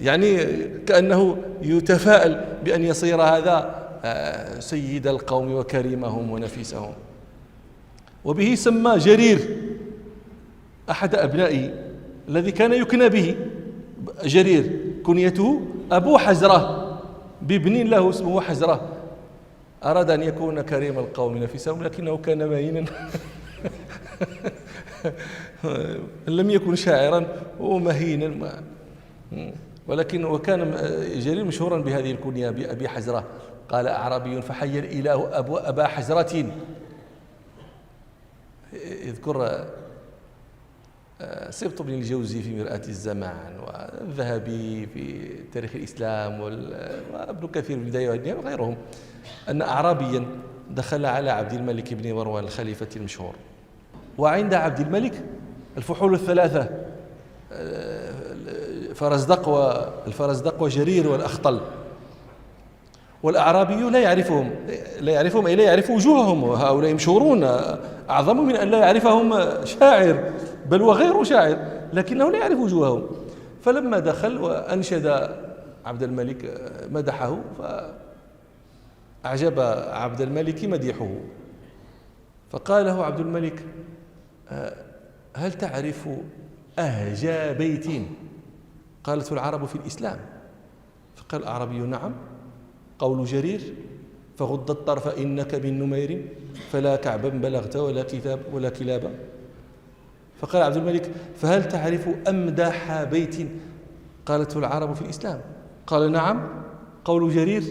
يعني كأنه يتفاءل بأن يصير هذا سيد القوم وكريمهم ونفيسهم. وبه سمى جرير أحد أبنائه الذي كان يكنى به جرير، كنيته أبو حزرة، بابن له اسمه حزرة. أراد أن يكون كريم القوم نفيسهم لكنه كان مهينا لم يكن شاعرا ومهينا، ولكن وكان جرير مشهورا بهذه الكنية بأبي حزرة. قال أعرابي فحي الإله أبا حزرة. يذكر سبط بن الجوزي في مرآة الزمان، والذهبي في تاريخ الإسلام، وابن كثير في البداية والنهاية وغيرهم، أن أعرابيا دخل على عبد الملك بن مروان الخليفة المشهور، وعند عبد الملك الفحول الثلاثة، الفرزدق وجرير والأخطل، والأعرابي لا يعرفهم أي لا يعرف وجوههم، وهؤلاء مشهورون أعظم من أن لا يعرفهم شاعر، بل وغير شاعر، لكنه لا يعرف وجوههم. فلما دخل وأنشد عبد الملك مدحه، فأعجب عبد الملك مديحه، فقال له عبد الملك هل تعرف أهجى بيت قالته العرب في الإسلام؟ فقال الأعرابي نعم، قول جرير فغض الطرف إنك بالنمير فلا كعبا بلغت ولا كلابا. فقال عبد الملك فهل تعرف أمدح بيت قالته العرب في الإسلام؟ قال نعم، قول جرير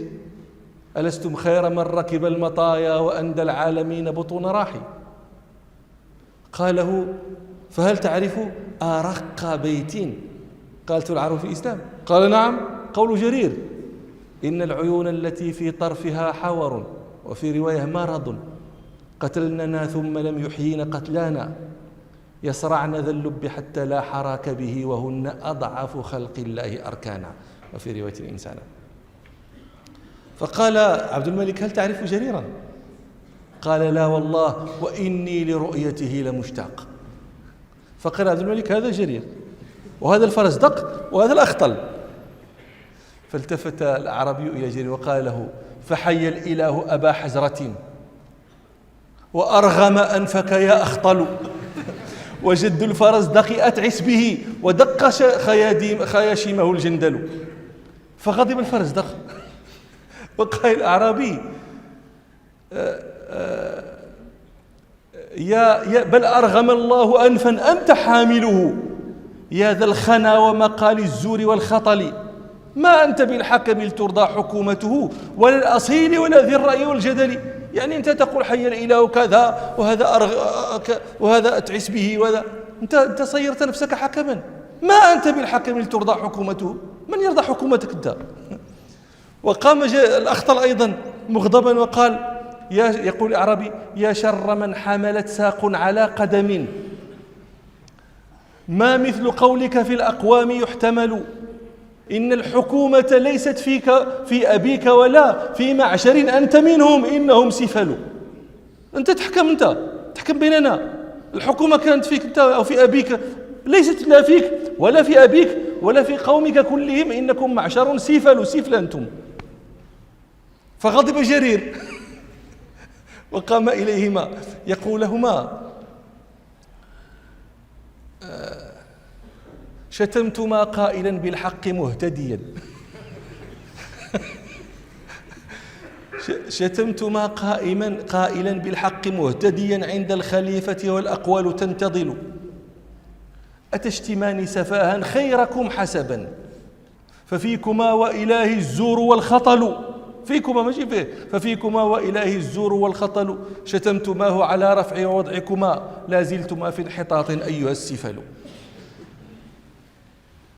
ألستم خير من ركب المطايا وأندى العالمين بطون راحي. قاله فهل تعرف أرق بيت قالته العرب في الإسلام؟ قال نعم، قول جرير إن العيون التي في طرفها حور وفي رواية مرض قتلننا ثم لم يحيين قتلانا يصرعن ذا اللب حتى لا حراك به وهن أضعف خلق الله أركانا، وفي رواية الإنسان. فقال عبد الملك هل تعرف جريرا؟ قال لا والله وإني لرؤيته لمشتاق. فقال عبد الملك هذا جرير وهذا الفرزدق وهذا الأخطل. فالتفت الأعرابي إلى جرير وقال له فحي الإله أبا حزرة وأرغم أنفك يا أخطل وجد الفرزدق أتعس به ودق خياشيمه الجندل. فغضب الفرزدق وقال الأعرابي يا بل أرغم الله أنفا أنت حامله يا ذا الخنا ومقال الزور والخطل، ما أنت بالحكم لترضى حكومته ولا الأصيل ولا ذي الرأي والجدل. يعني أنت تقول حي الإله كذا وهذا أتعس به وهذا، أنت صيرت نفسك حكما، ما أنت بالحكم لترضى حكومته، من يرضى حكومتك أنت؟ وقام الأخطل أيضا مغضبا وقال يقول الأعرابي يا شر من حملت ساق على قدم ما مثل قولك في الأقوام يحتمل إن الحكومة ليست فيك في أبيك ولا في معشر أنت منهم إنهم سفل. أنت تحكم بيننا، الحكومة كانت فيك أنت أو في أبيك، ليست لا فيك ولا في أبيك ولا في قومك كلهم، إنكم معشر سفل أنتم. فغضب جرير وقام إليهما يقول لهما شتمتما قائلا بالحق مهتديا شتمتما قائلا بالحق مهتديا عند الخليفة والأقوال تنتظل أتشتمان سفاها خيركم حسبا ففيكما وإله الزور والخطل. فيكما ماشي فيه، ففيكما وإله الزور والخطل شتمتماه على رفع وضعكما لا زلتما في انحطاط أيها السفل.